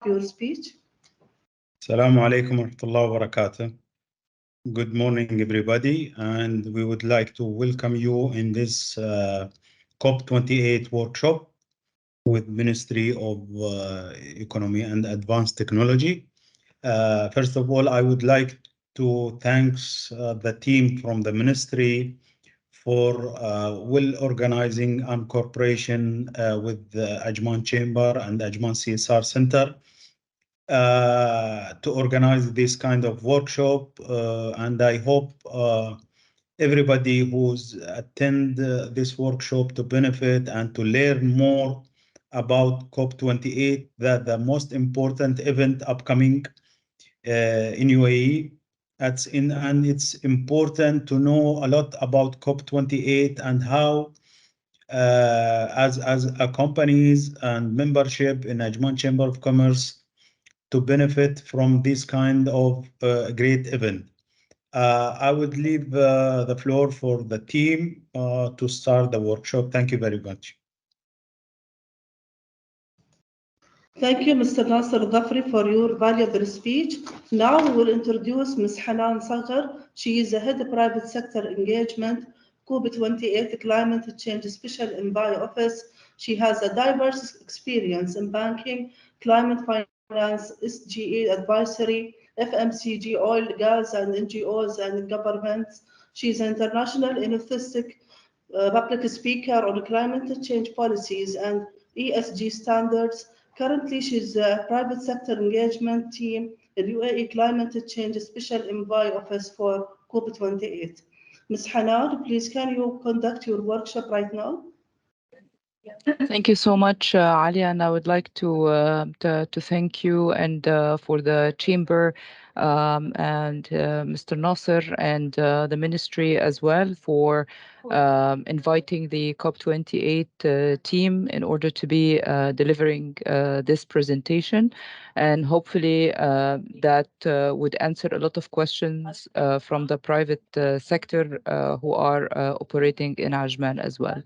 your speech. Assalamu alaikum wa rahmatullahi wa barakatuh. Good morning, everybody, and we would like to welcome you in this COP28 workshop with Ministry of Economy and Advanced Technology. First of all, I would like to thank the team from the Ministry for well organizing and cooperation with the Ajman Chamber and Ajman CSR Center to organize this kind of workshop, and I hope everybody who's attend this workshop to benefit and to learn more about COP28, that the most important event upcoming in UAE. And it's important to know a lot about COP28 and how as companies and membership in Ajman Chamber of Commerce to benefit from this kind of great event. I would leave the floor for the team to start the workshop. Thank you very much. Thank you, Mr. Nasser Dhafri, for your valuable speech. Now we will introduce Ms. Hanan Sagar. She is the Head of Private Sector Engagement, COP28 Climate Change Special Envoy Office. She has a diverse experience in banking, climate finance, SGE advisory, FMCG, oil, gas, and NGOs and governments. She is an international enthusiastic public speaker on climate change policies and ESG standards. Currently, she's a private sector engagement team in UAE Climate Change Special Envoy Office for COP28. Ms. Hanan, please can you conduct your workshop right now? Thank you so much, Ali, and I would like to thank you and for the chamber and Mr. Nasser and the ministry as well for inviting the COP28 team in order to be delivering this presentation, and hopefully that would answer a lot of questions from the private sector who are operating in Ajman as well.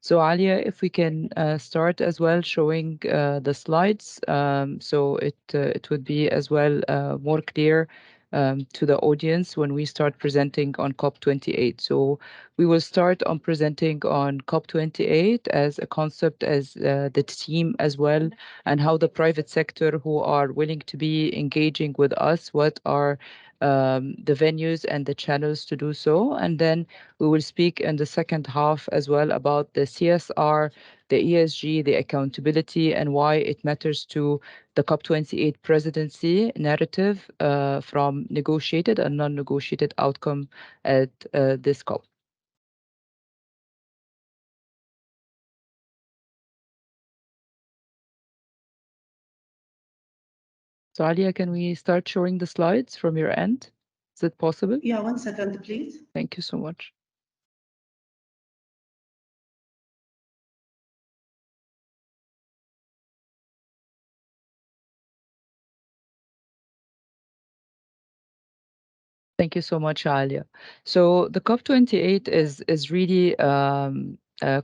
So Alia, if we can start as well showing the slides, so it would be as well more clear to the audience when we start presenting on COP28. So we will start on presenting on COP28 as a concept, as the team as well, and how the private sector who are willing to be engaging with us, what are the venues and the channels to do so. And then we will speak in the second half as well about the CSR, the ESG, the accountability, and why it matters to the COP28 presidency narrative from negotiated and non-negotiated outcome at this COP. So Alia, can we start showing the slides from your end? Is it possible? Yeah, 1 second, please. Thank you so much. Thank you so much, Alia. So the COP28 is really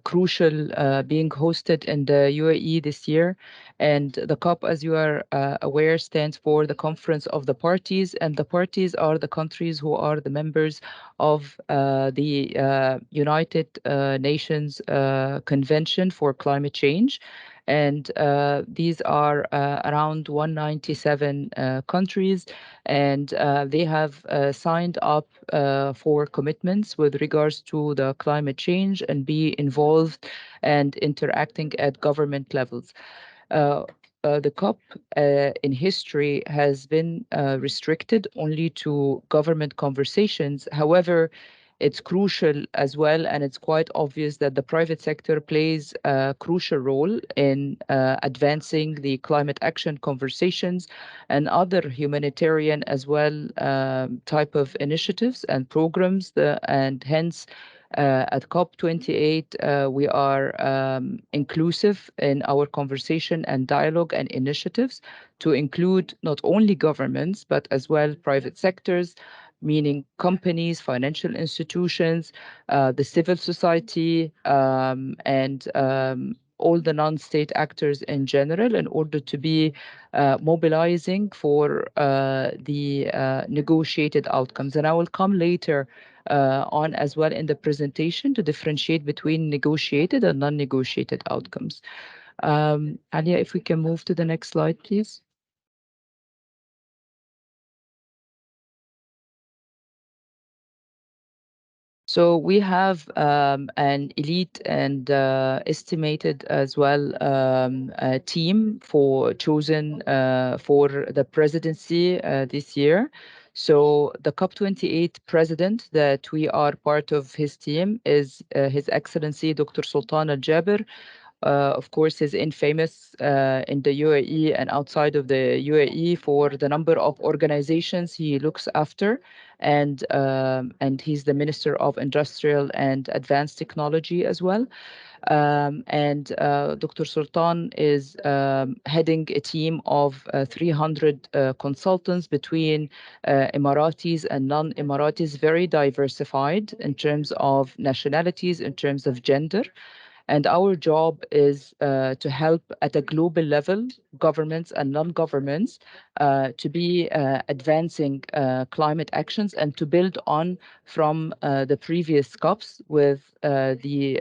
crucial being hosted in the UAE this year. And the COP, as you are aware, stands for the Conference of the Parties. And the parties are the countries who are the members of the United Nations Convention for Climate Change. And these are around 197 countries, and they have signed up for commitments with regards to the climate change and be involved and interacting at government levels. The COP in history has been restricted only to government conversations. However, it's crucial as well, and it's quite obvious that the private sector plays a crucial role in advancing the climate action conversations and other humanitarian as well type of initiatives and programs. And hence, at COP28, we are inclusive in our conversation and dialogue and initiatives to include not only governments, but as well private sectors, meaning companies, financial institutions, the civil society, and all the non-state actors in general in order to be mobilizing for the negotiated outcomes. And I will come later on as well in the presentation to differentiate between negotiated and non-negotiated outcomes. Alia, if we can move to the next slide, please. So we have an elite and estimated as well team chosen for the presidency this year. So the COP28 president that we are part of his team is His Excellency Dr. Sultan Al-Jaber. Of course, he's infamous in the UAE and outside of the UAE for the number of organizations he looks after, and he's the Minister of Industrial and Advanced Technology as well. Dr. Sultan is heading a team of 300 consultants between Emiratis and non-Emiratis, very diversified in terms of nationalities, in terms of gender. And our job is to help at a global level, governments and non-governments, to be advancing climate actions and to build on from the previous COPs with the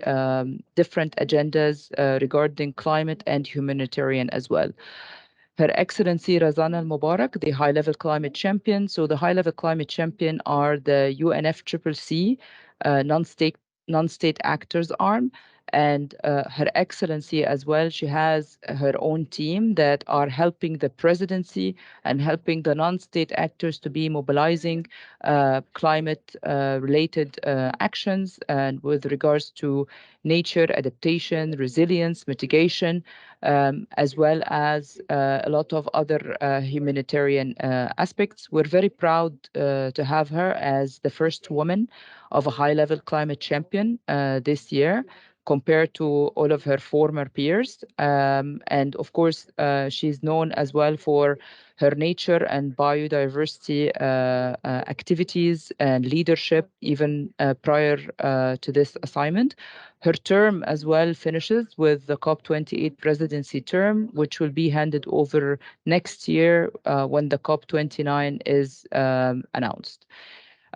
different agendas regarding climate and humanitarian as well. Her Excellency Razan Al-Mubarak, the high-level climate champion. So the high-level climate champion are the UNFCCC non-state actors arm, and Her Excellency as well, she has her own team that are helping the presidency and helping the non-state actors to be mobilizing climate related actions and with regards to nature, adaptation, resilience, mitigation, as well as a lot of other humanitarian aspects. We're very proud to have her as the first woman of a high-level climate champion this year, compared to all of her former peers. And of course, she's known as well for her nature and biodiversity activities and leadership, even prior to this assignment. Her term as well finishes with the COP28 presidency term, which will be handed over next year when the COP29 is announced.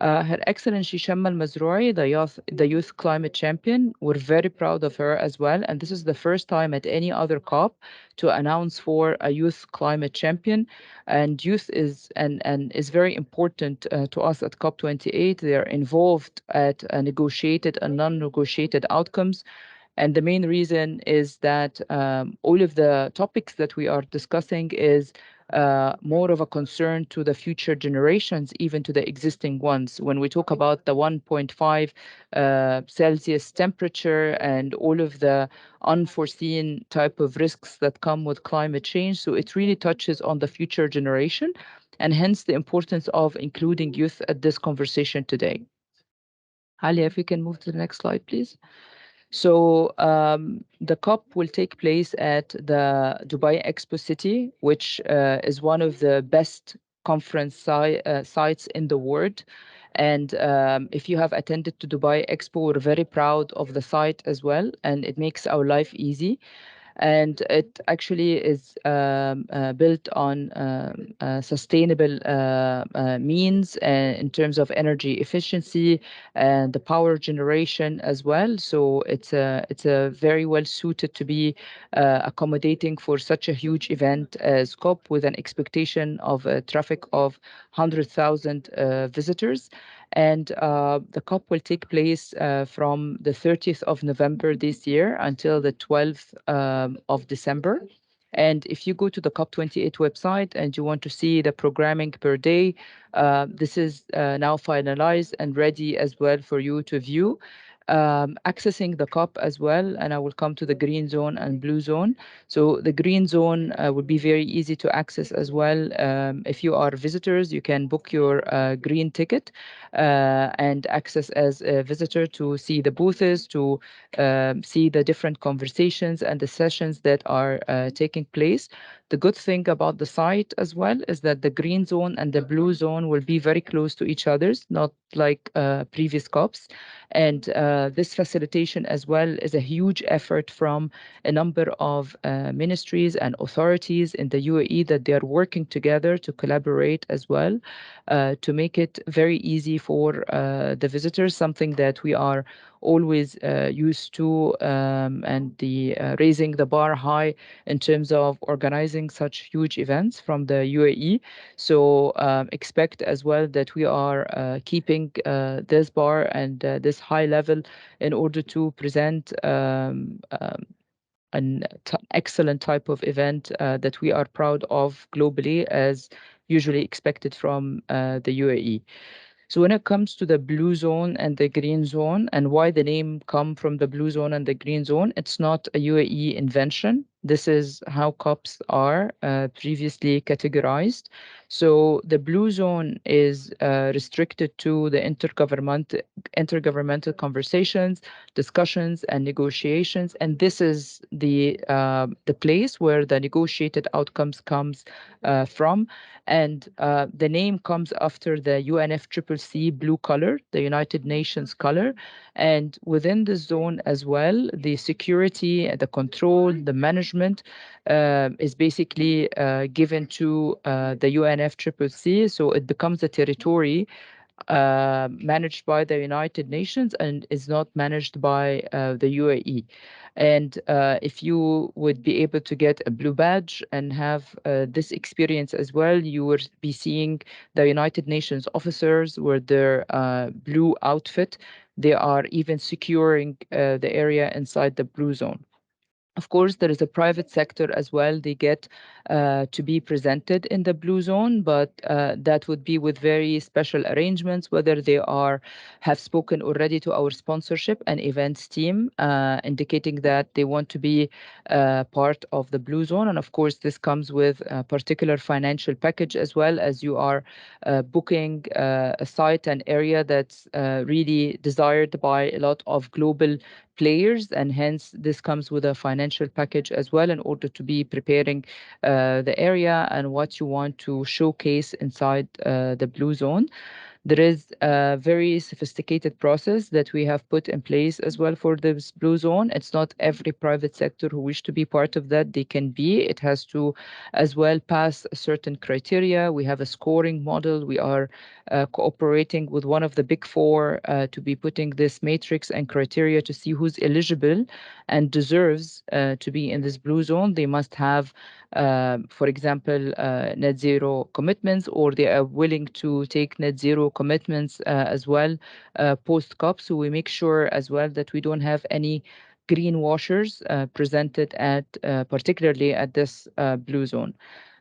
Her Excellency Shamma Al-Mazroui, the youth climate champion, we're very proud of her as well. And this is the first time at any other COP to announce for a youth climate champion. And youth is very important to us at COP28. They are involved at negotiated and non-negotiated outcomes. And the main reason is that all of the topics that we are discussing is more of a concern to the future generations, even to the existing ones. When we talk about the 1.5 Celsius temperature and all of the unforeseen type of risks that come with climate change, so it really touches on the future generation, and hence the importance of including youth at this conversation today. Halia, if we can move to the next slide, please. So the COP will take place at the Dubai Expo City, which is one of the best conference sites in the world. And if you have attended to Dubai Expo, we're very proud of the site as well, and it makes our life easy. And it actually is built on sustainable means in terms of energy efficiency and the power generation as well. So it's a very well suited to be accommodating for such a huge event as COP, with an expectation of a traffic of 100,000 visitors. And the COP will take place from the 30th of November this year until the 12th of December. And if you go to the COP28 website and you want to see the programming per day, this is now finalized and ready as well for you to view. Accessing the COP as well, and I will come to the green zone and blue zone. So the green zone would be very easy to access as well. If you are visitors, you can book your green ticket and access as a visitor to see the booths, to see the different conversations and the sessions that are taking place. The good thing about the site as well is that the green zone and the blue zone will be very close to each other, not like previous COPs. And this facilitation as well is a huge effort from a number of ministries and authorities in the UAE that they are working together to collaborate as well to make it very easy for the visitors, something that we are always used to, and raising the bar high in terms of organizing such huge events from the UAE. So expect as well that we are keeping this bar and this high level in order to present an excellent type of event that we are proud of globally, as usually expected from the UAE. So when it comes to the blue zone and the green zone, and why the name come from the blue zone and the green zone, it's not a UAE invention. This is how COPs are previously categorized. So the blue zone is restricted to the intergovernmental conversations, discussions, and negotiations, and this is the place where the negotiated outcomes comes from. And the name comes after the UNFCCC blue color, the United Nations color. And within the zone as well, the security, the control, the management is basically given to the UNFCCC. So it becomes a territory managed by the United Nations and is not managed by the UAE. And if you would be able to get a blue badge and have this experience as well, you will be seeing the United Nations officers with their blue outfit. They are even securing the area inside the blue zone. Of course, there is a private sector as well. They get to be presented in the blue zone, but that would be with very special arrangements, whether they have spoken already to our sponsorship and events team, indicating that they want to be part of the blue zone. And of course, this comes with a particular financial package as well, as you are booking a site and area that's really desired by a lot of global players, and hence this comes with a financial package as well in order to be preparing the area and what you want to showcase inside the blue zone. There is a very sophisticated process that we have put in place as well for this blue zone. It's not every private sector who wish to be part of that, they can be. It has to as well pass a certain criteria. We have a scoring model. We are cooperating with one of the big four to be putting this matrix and criteria to see who's eligible and deserves to be in this blue zone. They must have for example, net zero commitments, or they are willing to take net zero commitments as well post-COP. So we make sure as well that we don't have any greenwashers presented at particularly at this blue zone.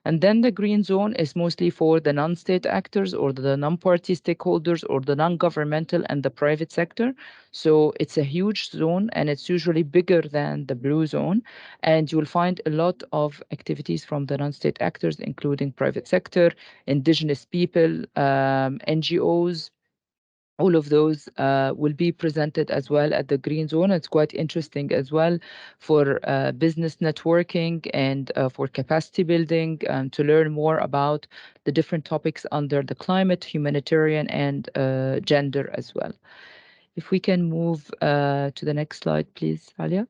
And then the green zone is mostly for the non-state actors or the non-party stakeholders or the non-governmental and the private sector. So it's a huge zone and it's usually bigger than the blue zone. And you will find a lot of activities from the non-state actors, including private sector, indigenous people, NGOs. All of those will be presented as well at the green zone. It's quite interesting as well for business networking and for capacity building, to learn more about the different topics under the climate, humanitarian, and gender as well. If we can move to the next slide, please, Alia.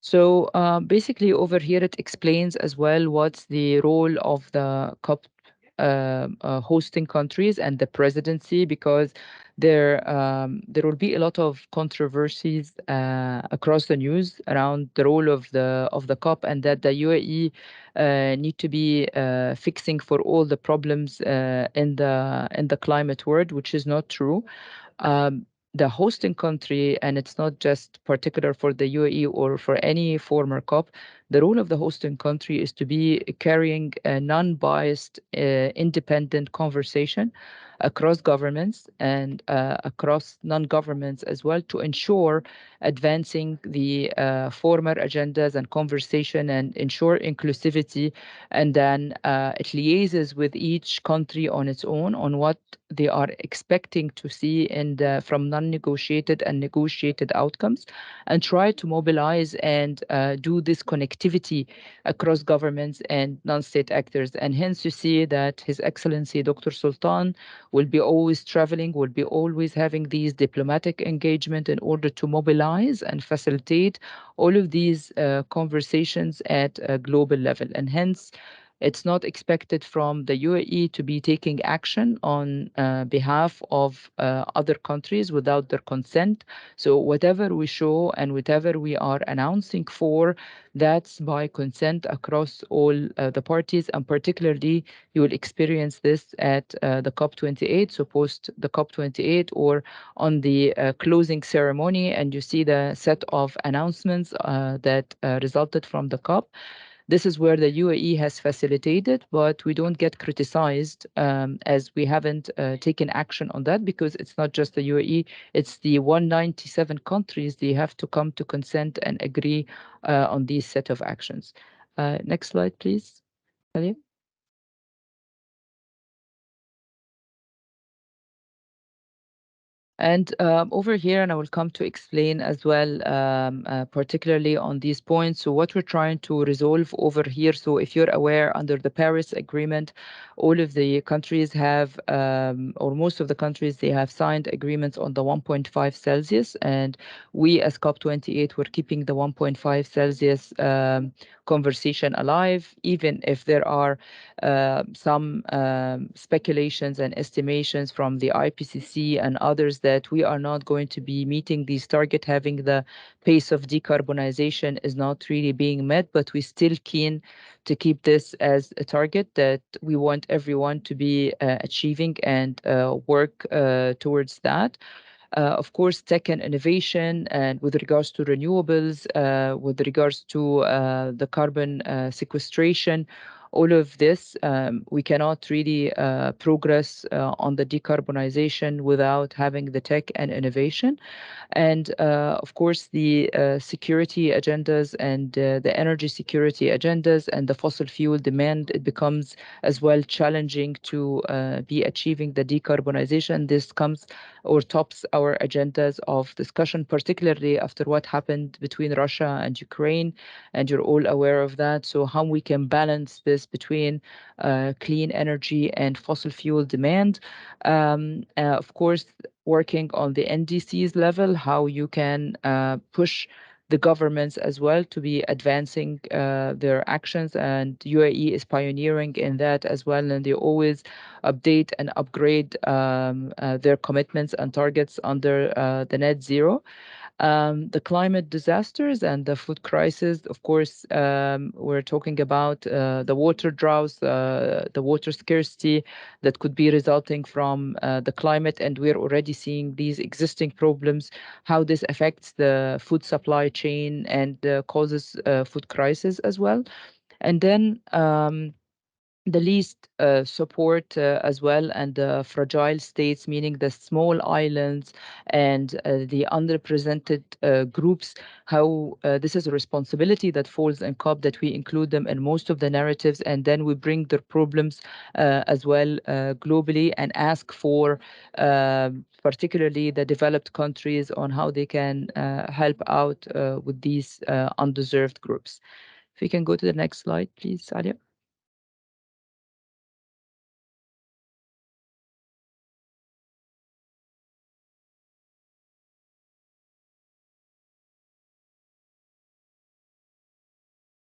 So basically over here, it explains as well what's the role of the COP hosting countries and the presidency, because there will be a lot of controversies across the news around the role of the COP, and that the UAE need to be fixing for all the problems in the climate world, which is not true. The hosting country, and it's not just particular for the UAE or for any former COP, the role of the hosting country is to be carrying a non-biased, independent conversation across governments and across non-governments as well, to ensure advancing the former agendas and conversation and ensure inclusivity. And then it liaises with each country on its own on what they are expecting to see from non-negotiated and negotiated outcomes, and try to mobilize and do this connectivity across governments and non-state actors. And hence you see that His Excellency Dr. Sultan will be always traveling, will be always having these diplomatic engagement in order to mobilize and facilitate all of these conversations at a global level. And hence, it's not expected from the UAE to be taking action on behalf of other countries without their consent. So whatever we show and whatever we are announcing for, that's by consent across all the parties, and particularly you will experience this at the COP28, so post the COP28 or on the closing ceremony, and you see the set of announcements that resulted from the COP. This is where the UAE has facilitated, but we don't get criticized as we haven't taken action on that, because it's not just the UAE, it's the 197 countries. They have to come to consent and agree on these set of actions. Next slide, please, Talia. And over here, and I will come to explain as well, particularly on these points. So what we're trying to resolve over here, so if you're aware, under the Paris Agreement, all of the countries have, or most of the countries, they have signed agreements on the 1.5 Celsius. And we as COP28, we're keeping the 1.5 Celsius conversation alive, even if there are some speculations and estimations from the IPCC and others that we are not going to be meeting these targets, having the pace of decarbonization is not really being met, but we're still keen to keep this as a target that we want everyone to be achieving and work towards that. Of course, tech and innovation, and with regards to renewables, with regards to the carbon sequestration, all of this, we cannot really progress on the decarbonization without having the tech and innovation. And of course, the security agendas and the energy security agendas and the fossil fuel demand, it becomes as well challenging to be achieving the decarbonization. This comes or tops our agendas of discussion, particularly after what happened between Russia and Ukraine, and you're all aware of that. So how we can balance this between clean energy and fossil fuel demand. Of course, working on the NDCs level, how you can push the governments as well to be advancing their actions, and UAE is pioneering in that as well, and they always update and upgrade their commitments and targets under the net zero. The climate disasters and the food crisis, of course, we're talking about the water droughts, the water scarcity that could be resulting from the climate, and we're already seeing these existing problems, how this affects the food supply chain and causes food crisis as well. And then the least support as well, and the fragile states, meaning the small islands and the underrepresented groups, how this is a responsibility that falls in COP, that we include them in most of the narratives, and then we bring their problems as well globally, and ask for particularly the developed countries on how they can help out with these undeserved groups. If we can go to the next slide, please, Alia.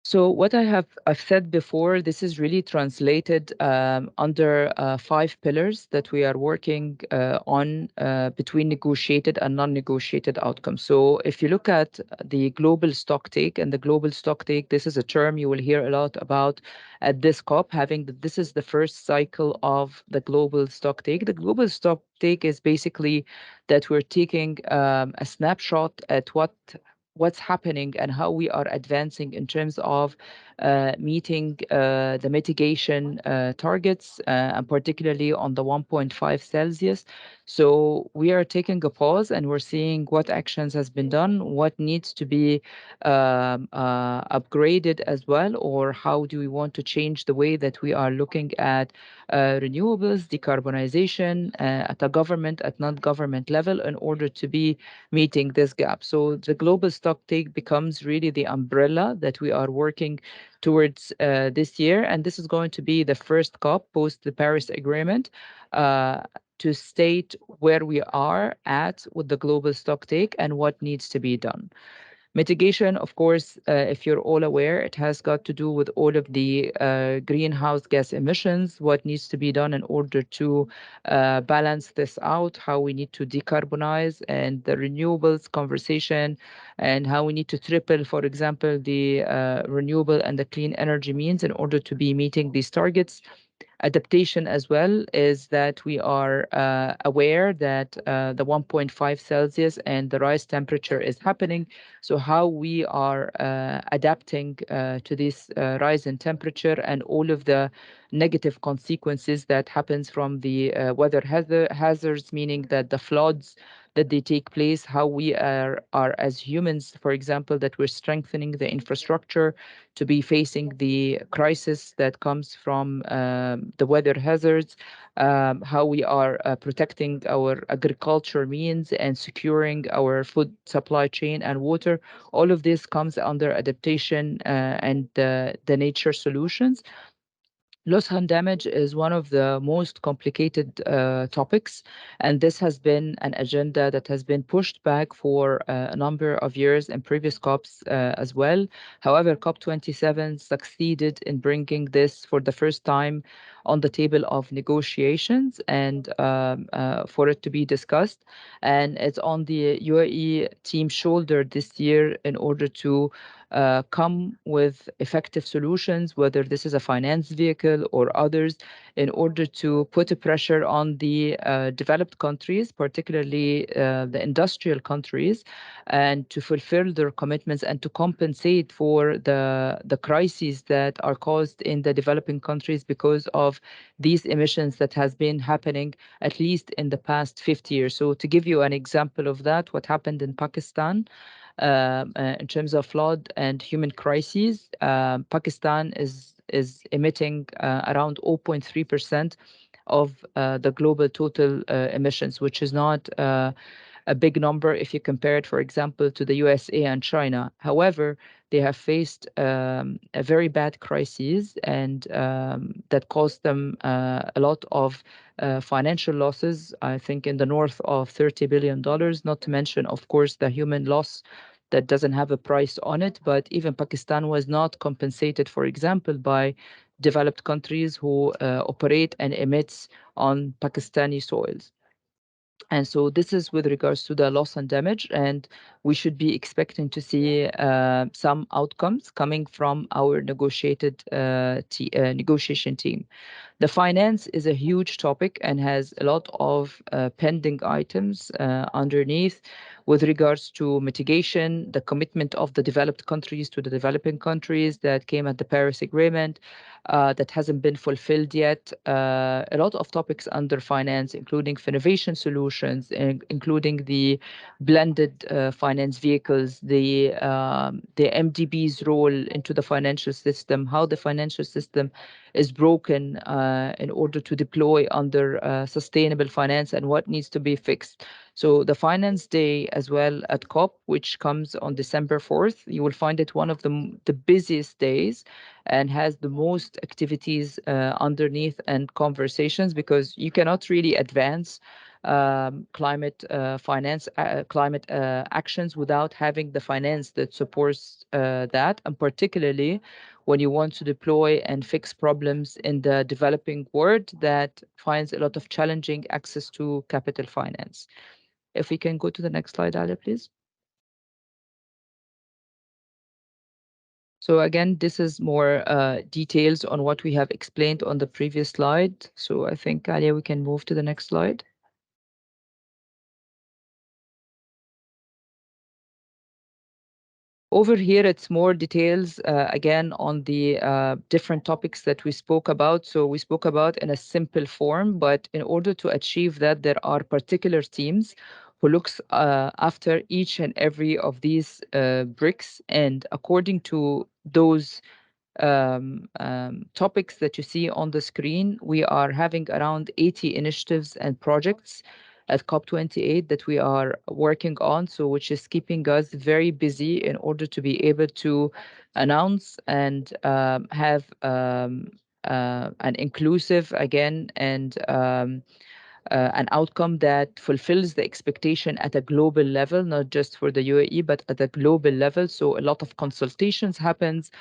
So what I've said before, this is really translated under 5 pillars that we are working on between negotiated and non-negotiated outcomes. So if you look at the global stocktake, and the global stocktake, this is a term you will hear a lot about at this COP, having that this is the first cycle of the global stocktake. The global stocktake is basically that we're taking a snapshot at what's happening and how we are advancing in terms of meeting the mitigation targets, and particularly on the 1.5 Celsius. So we are taking a pause and we're seeing what actions has been done, what needs to be upgraded as well, or how do we want to change the way that we are looking at renewables, decarbonization at a government, at non-government level, in order to be meeting this gap. So the global stocktake becomes really the umbrella that we are working towards this year, and this is going to be the first COP post the Paris Agreement. to state where we are at with the global stocktake and what needs to be done. Mitigation, of course, if you're all aware, it has got to do with all of the greenhouse gas emissions, what needs to be done in order to balance this out, how we need to decarbonize, and the renewables conversation, and how we need to triple, for example, the renewable and the clean energy means in order to be meeting these targets. Adaptation as well is that we are aware that the 1.5 Celsius and the rise temperature is happening. So how we are adapting to this rise in temperature and all of the negative consequences that happens from the weather hazards, meaning that the floods that they take place, how we are as humans, for example, that we're strengthening the infrastructure to be facing the crisis that comes from the weather hazards, how we are protecting our agriculture means and securing our food supply chain and water. All of this comes under adaptation and the nature solutions. Loss and damage is one of the most complicated topics, and this has been an agenda that has been pushed back for a number of years in previous COPs as well. However, COP27 succeeded in bringing this for the first time on the table of negotiations and for it to be discussed. And it's on the UAE team shoulder this year in order to come with effective solutions, whether this is a finance vehicle or others, in order to put a pressure on the developed countries, particularly the industrial countries, and to fulfill their commitments and to compensate for the crises that are caused in the developing countries because of these emissions that has been happening at least in the past 50 years. So to give you an example of that, what happened in Pakistan, in terms of flood and human crises, Pakistan is emitting around 0.3% of the global total emissions, which is not a big number if you compare it, for example, to the USA and China. However, they have faced a very bad crisis and that caused them a lot of financial losses, I think in the north of $30 billion, not to mention, of course, the human loss that doesn't have a price on it. But even Pakistan was not compensated, for example, by developed countries who operate and emits on Pakistani soils. And so this is with regards to the loss and damage, and we should be expecting to see some outcomes coming from our negotiation team. The finance is a huge topic and has a lot of pending items underneath with regards to mitigation, the commitment of the developed countries to the developing countries that came at the Paris Agreement that hasn't been fulfilled yet. A lot of topics under finance, including innovation solutions, including the blended finance vehicles, the MDB's role into the financial system, how the financial system is broken in order to deploy under sustainable finance and what needs to be fixed. So the Finance Day as well at COP, which comes on December 4th, you will find it one of the busiest days and has the most activities underneath and conversations, because you cannot really advance climate finance, climate actions without having the finance that supports that, and particularly when you want to deploy and fix problems in the developing world that finds a lot of challenging access to capital finance. If we can go to the next slide, Alia, please. So again, this is more details on what we have explained on the previous slide. So I think, Alia, we can move to the next slide. Over here, it's more details, again, on the different topics that we spoke about. So we spoke about in a simple form, but in order to achieve that, there are particular teams who looks after each and every of these bricks. And according to those topics that you see on the screen, we are having around 80 initiatives and projects at COP28 that we are working on, so which is keeping us very busy in order to be able to announce and have an inclusive, again, and an outcome that fulfills the expectation at a global level, not just for the UAE, but at a global level. So a lot of consultations happens,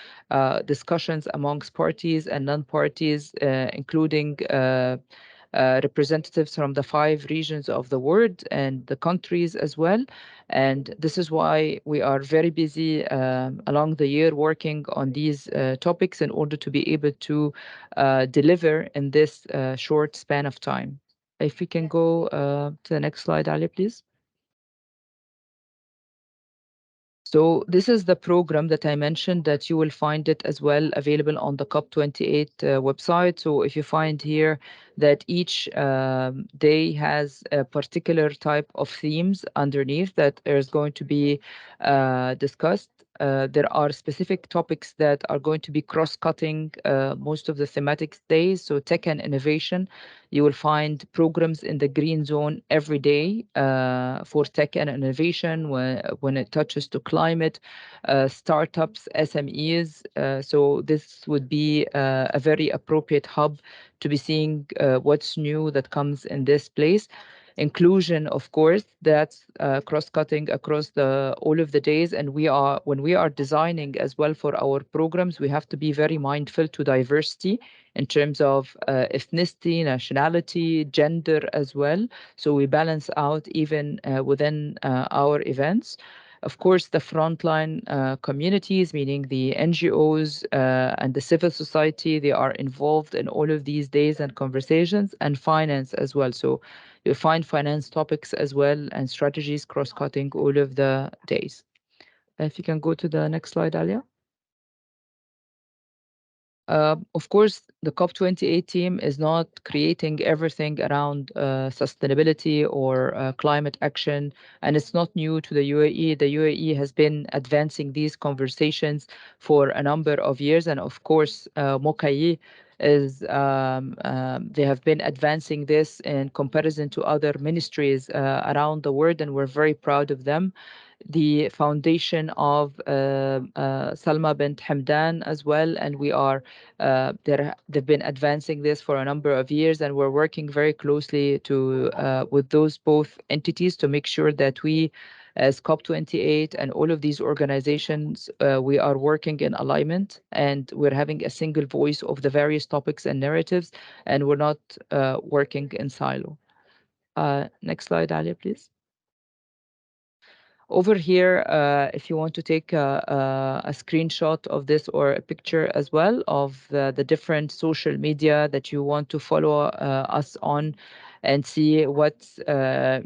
discussions amongst parties and non-parties, including representatives from the 5 regions of the world and the countries as well. And this is why we are very busy along the year working on these topics in order to be able to deliver in this short span of time. If we can go to the next slide, Ali, please. So this is the program that I mentioned that you will find it as well available on the COP28 website. So if you find here that each day has a particular type of themes underneath that is going to be discussed. There are specific topics that are going to be cross-cutting most of the thematic days. So tech and innovation, you will find programs in the green zone every day for tech and innovation when it touches to climate, startups, SMEs. So this would be a very appropriate hub to be seeing what's new that comes in this place. Inclusion, of course, that's cross-cutting across all of the days. And when we are designing as well for our programs, we have to be very mindful to diversity in terms of ethnicity, nationality, gender as well. So we balance out even within our events. Of course, the frontline communities, meaning the NGOs and the civil society, they are involved in all of these days and conversations, and finance as well. So you'll find finance topics as well and strategies cross-cutting all of the days. If you can go to the next slide, Alia. Of course, the COP28 team is not creating everything around sustainability or climate action, and it's not new to the UAE. The UAE has been advancing these conversations for a number of years, and of course, Mokai is they have been advancing this in comparison to other ministries around the world, and we're very proud of them. The foundation of Salma bint Hamdan as well, and we are they've been advancing this for a number of years, and we're working very closely to with those both entities to make sure that we, as COP28 and all of these organizations, we are working in alignment, and we're having a single voice of the various topics and narratives, and we're not working in silo. Next slide, Alia, please. Over here, if you want to take a screenshot of this or a picture as well of the different social media that you want to follow us on and see what's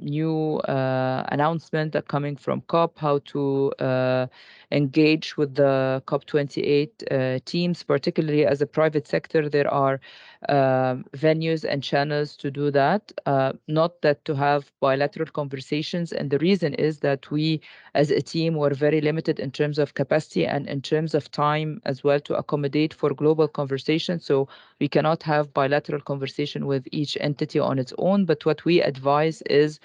new announcement that coming from COP, how to engage with the COP28 teams, particularly as a private sector. There are venues and channels to do that, not that to have bilateral conversations. And the reason is that we, as a team, were very limited in terms of capacity and in terms of time as well to accommodate for global conversations. So we cannot have bilateral conversation with each entity on its own. But what we advise is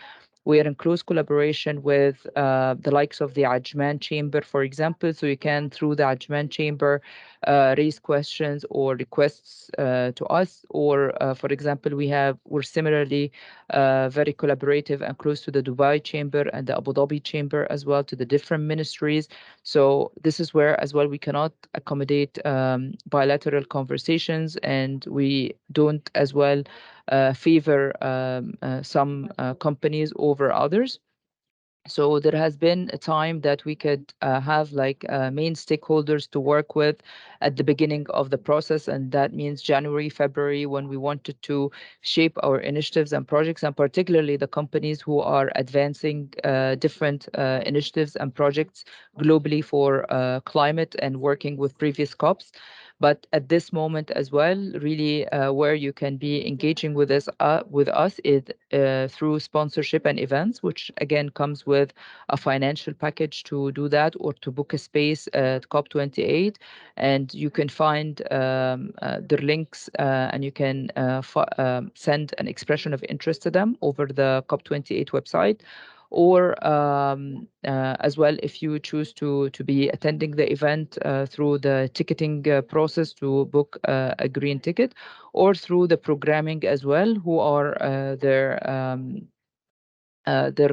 we are in close collaboration with the likes of the Ajman Chamber, for example. So you can, through the Ajman Chamber, raise questions or requests to us. Or, for example, we're similarly very collaborative and close to the Dubai Chamber and the Abu Dhabi Chamber as well, to the different ministries. So this is where as well we cannot accommodate bilateral conversations, and we don't as well favor some companies over others. So there has been a time that we could have like main stakeholders to work with at the beginning of the process, and that means January, February, when we wanted to shape our initiatives and projects, and particularly the companies who are advancing different initiatives and projects globally for climate and working with previous COPs. But at this moment as well, really where you can be engaging with us is through sponsorship and events, which again comes with a financial package to do that, or to book a space at COP28. And you can find their links and you can send an expression of interest to them over the COP28 website. or as well, if you choose to be attending the event through the ticketing process to book a green ticket, or through the programming as well, who are their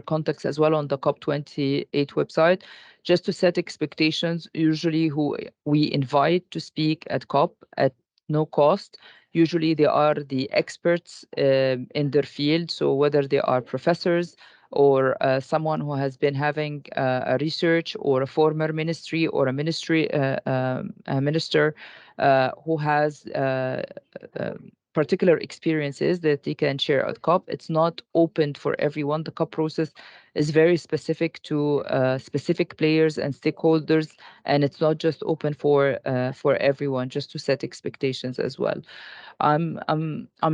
contacts as well on the COP28 website, just to set expectations. Usually who we invite to speak at COP at no cost, usually they are the experts in their field. So whether they are professors or someone who has been having a research, or a former ministry or a ministry a minister who has particular experiences that they can share at COP. It's not open for everyone. The COP process is very specific to specific players and stakeholders, and it's not just open for everyone, just to set expectations as well. I'm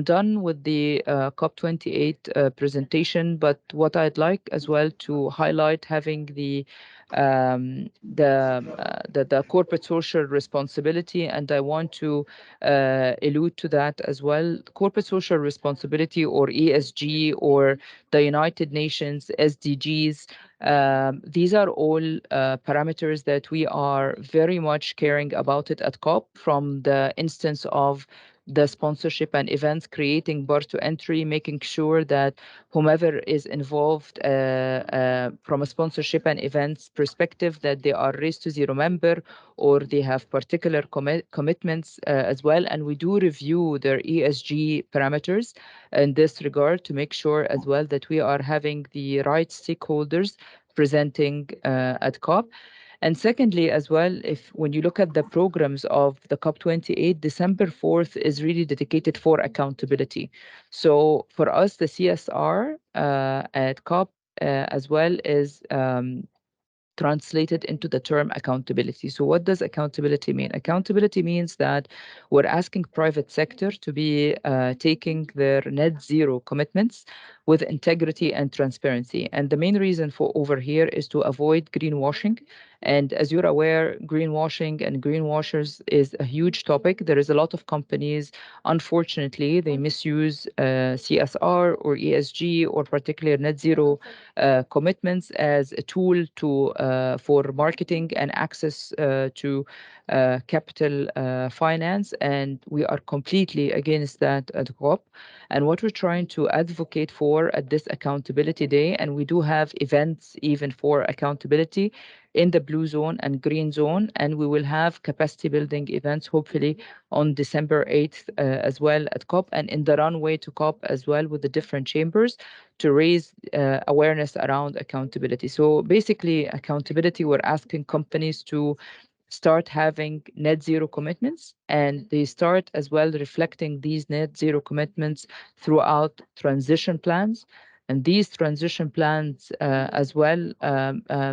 done with the COP28 presentation, but what I'd like as well to highlight, having the corporate social responsibility, and I want to allude to that as well. Corporate social responsibility, or ESG, or the United Nations SDGs, these are all parameters that we are very much caring about it at COP, from the instance of the sponsorship and events, creating bar to entry, making sure that whomever is involved from a sponsorship and events perspective, that they are Race to Zero member, or they have particular commitments as well. And we do review their ESG parameters in this regard, to make sure as well that we are having the right stakeholders presenting at COP. And secondly, as well, when you look at the programs of the COP28, December 4th is really dedicated for accountability. So for us, the CSR at COP as well is translated into the term accountability. So what does accountability mean? Accountability means that we're asking private sector to be taking their net zero commitments with integrity and transparency. And the main reason for over here is to avoid greenwashing. And as you're aware, greenwashing and greenwashers is a huge topic. There is a lot of companies, unfortunately, they misuse CSR or ESG, or particularly net zero commitments, as a tool to for marketing and access to capital finance. And we are completely against that at COP. And what we're trying to advocate for at this Accountability Day, and we do have events even for accountability in the blue zone and green zone, and we will have capacity building events hopefully on December 8th as well at COP, and in the runway to COP as well, with the different chambers, to raise awareness around accountability. So basically, accountability, we're asking companies to start having net zero commitments, and they start as well reflecting these net zero commitments throughout transition plans. And these transition plans as well,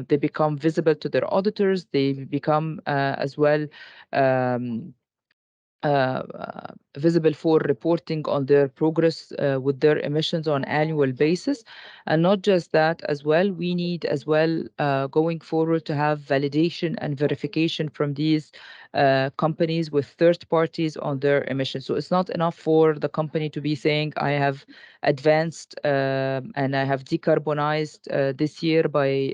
they become visible to their auditors. They become as well visible for reporting on their progress with their emissions on annual basis. And not just that as well, we need as well going forward to have validation and verification from these companies with third parties on their emissions. So it's not enough for the company to be saying, I have advanced and I have decarbonized this year by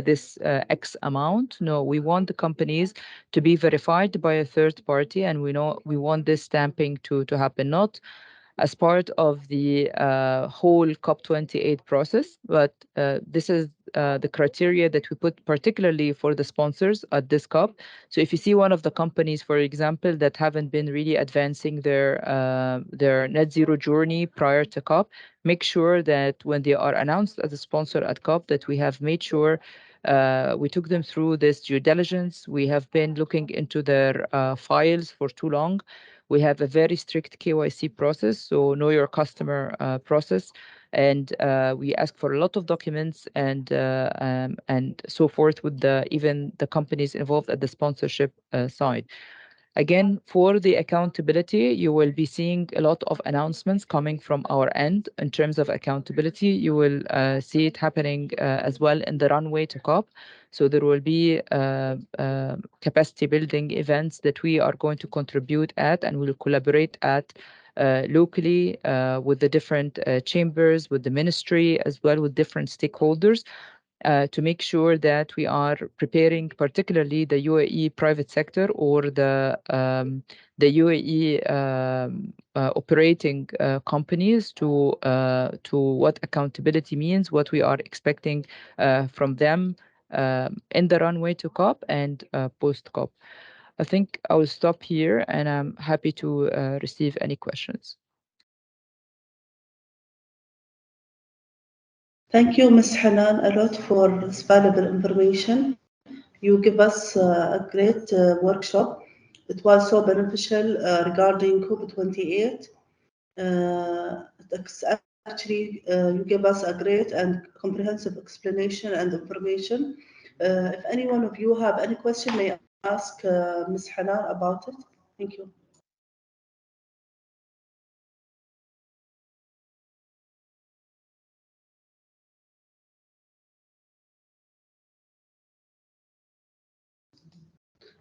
this X amount. No, we want the companies to be verified by a third party, and we want this stamping to happen, not as part of the whole COP28 process, but this is the criteria that we put particularly for the sponsors at this COP. So if you see one of the companies, for example, that haven't been really advancing their net zero journey prior to COP, make sure that when they are announced as a sponsor at COP, that we have made sure we took them through this due diligence. We have been looking into their files for too long. We have a very strict KYC process, so know your customer process, and we ask for a lot of documents and so forth with even the companies involved at the sponsorship side. Again, for the accountability, you will be seeing a lot of announcements coming from our end in terms of accountability. You will see it happening as well in the runway to COP. So there will be capacity building events that we are going to contribute at and will collaborate at locally with the different chambers, with the ministry, as well with different stakeholders, to make sure that we are preparing particularly the UAE private sector or the UAE operating companies to what accountability means, what we are expecting from them in the runway to COP and post-COP. I think I will stop here, and I'm happy to receive any questions. Thank you, Ms. Hanan, a lot for this valuable information. You give us a great workshop. It was so beneficial regarding COP28. Actually, you give us a great and comprehensive explanation and information. If any one of you have any question, may I ask Ms. Hanan about it? Thank you.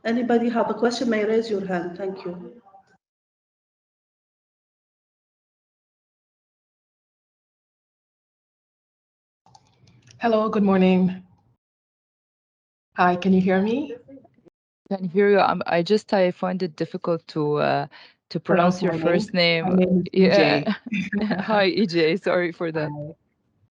Anybody have a question, may raise your hand. Thank you. Hello, good morning. Hi, can you hear me? I can hear you. I find it difficult to pronounce your first name. My name is Yeah. EJ. Hi, EJ. Sorry for that.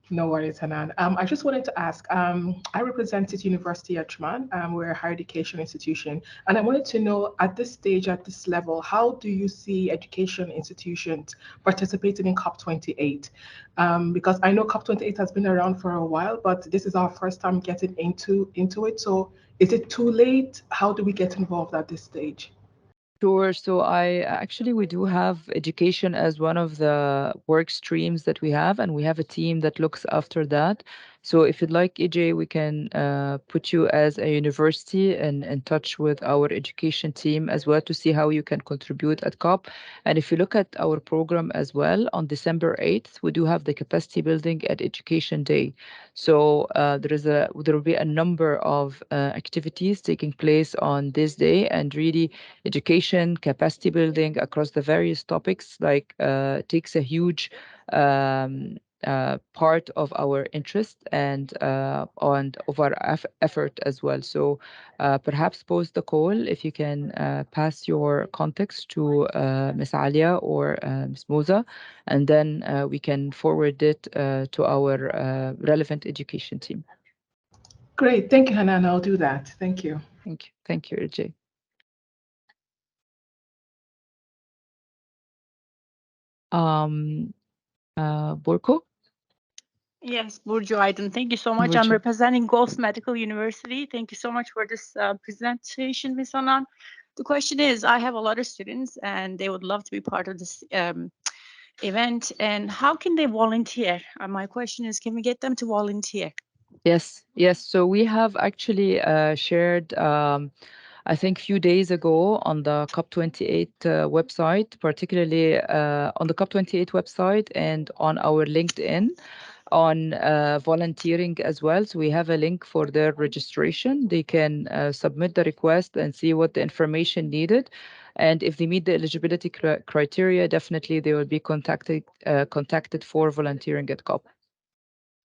No worries, Hanan. I just wanted to ask, I represent City University at Ajman. We're a higher education institution. And I wanted to know, at this stage, at this level, how do you see education institutions participating in COP28? Because I know COP28 has been around for a while, but this is our first time getting into it. So is it too late? How do we get involved at this stage? Sure. So we do have education as one of the work streams that we have, and we have a team that looks after that. So if you'd like, EJ, we can put you as a university in touch with our education team as well to see how you can contribute at COP. And if you look at our program as well, on December 8th, we do have the capacity building at Education Day. So there will be a number of activities taking place on this day, and really education, capacity building across the various topics takes a huge part of our interest and of our effort as well. So perhaps post the call if you can pass your context to Ms. Alia or Ms. Moza, and then we can forward it to our relevant education team. Great. Thank you, Hanan. I'll do that. Thank you. Thank you. Thank you, EJ. Burko? Yes, Burcu Aydın. Thank you so much. I'm Burcu. representing Gulf Medical University. Thank you so much for this presentation, Ms. Hanan. The question is, I have a lot of students and they would love to be part of this event. And how can they volunteer? My question is, can we get them to volunteer? Yes. So we have actually shared, I think, a few days ago on the COP28 website, particularly on the COP28 website and on our LinkedIn, on volunteering as well. So we have a link for their registration. They can submit the request and see what the information needed. And if they meet the eligibility criteria, definitely they will be contacted for volunteering at COP.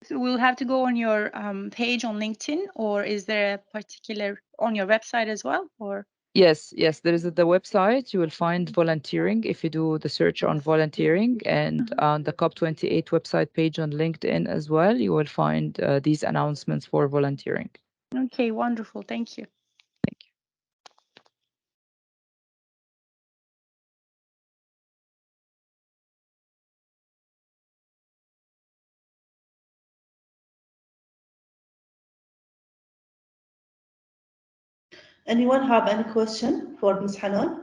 So we'll have to go on your page on LinkedIn, or is there a particular on your website as well, or? Yes, there is the website. You will find volunteering if you do the search on volunteering, and on the COP28 website page on LinkedIn as well, you will find these announcements for volunteering. Okay, wonderful. Thank you. Thank you. Anyone have any question for Ms. Hanan?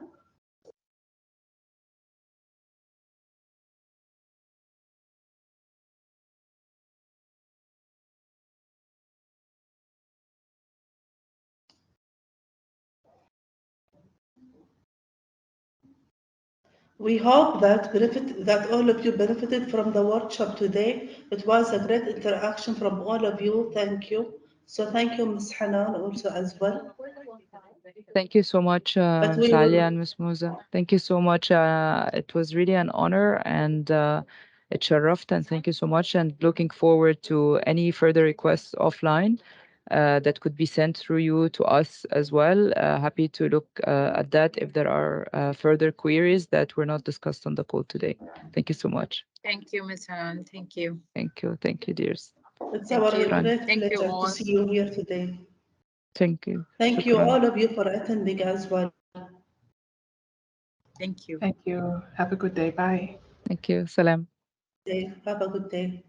We hope that all of you benefited from the workshop today. It was a great interaction from all of you. Thank you. So thank you, Ms. Hanan, also as well. Thank you so much, But Ms. we will- Alia and Ms. Musa. Thank you so much. It was really an honor and it sharafed, and thank you so much. And looking forward to any further requests offline that could be sent through you to us as well. Happy to look at that if there are further queries that were not discussed on the call today. Thank you so much. Thank you, Ms. Hanan. Thank you. Thank you. Thank you, dears. It's Thank our you. great Thank you pleasure all. to see you here today. Thank you. Thank you, Shukran. all of you, for attending as well. Thank you. Thank you. Have a good day. Bye. Thank you. Salam. Have a good day.